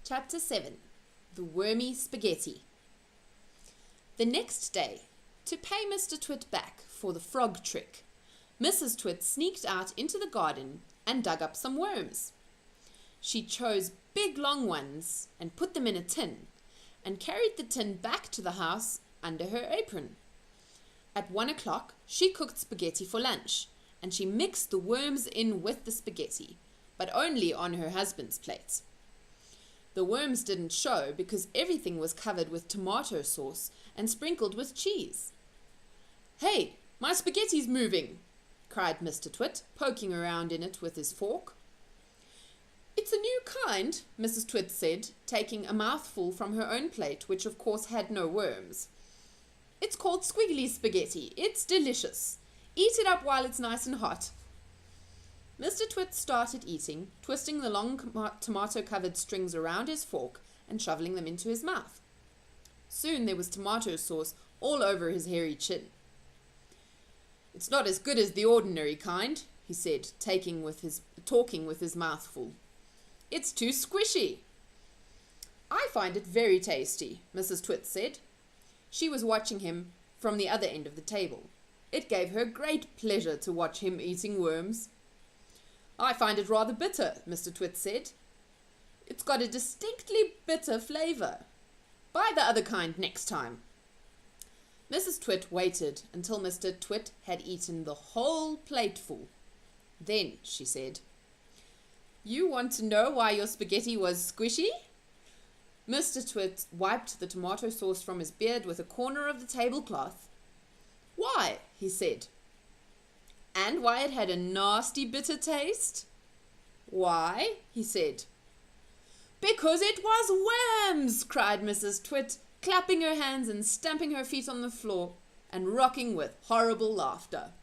Chapter 7. The Wormy Spaghetti. The next day, to pay Mr. Twit back for the frog trick, Mrs. Twit sneaked out into the garden and dug up some worms. She chose big long ones and put them in a tin, and carried the tin back to the house under her apron. At 1 o'clock, she cooked spaghetti for lunch, and she mixed the worms in with the spaghetti, but only on her husband's plate. The worms didn't show because everything was covered with tomato sauce and sprinkled with cheese. "Hey, my spaghetti's moving!" cried Mr. Twit, poking around in it with his fork. "It's a new kind," Mrs. Twit said, taking a mouthful from her own plate, which of course had no worms. "It's called squiggly spaghetti. It's delicious. Eat it up while it's nice and hot." Mr. Twit started eating, twisting the long tomato-covered strings around his fork and shoveling them into his mouth. Soon there was tomato sauce all over his hairy chin. "It's not as good as the ordinary kind," he said, talking with his mouth full. "It's too squishy." "I find it very tasty," Mrs. Twit said. She was watching him from the other end of the table. It gave her great pleasure to watch him eating worms. "I find it rather bitter," Mr. Twit said. "It's got a distinctly bitter flavour. Buy the other kind next time." Mrs. Twit waited until Mr. Twit had eaten the whole plateful. Then she said, "You want to know why your spaghetti was squishy?" Mr. Twit wiped the tomato sauce from his beard with a corner of the tablecloth. "Why?" he said. "And why it had a nasty bitter taste?" "Why?" he said. "Because it was worms!" cried Mrs. Twit, clapping her hands and stamping her feet on the floor and rocking with horrible laughter.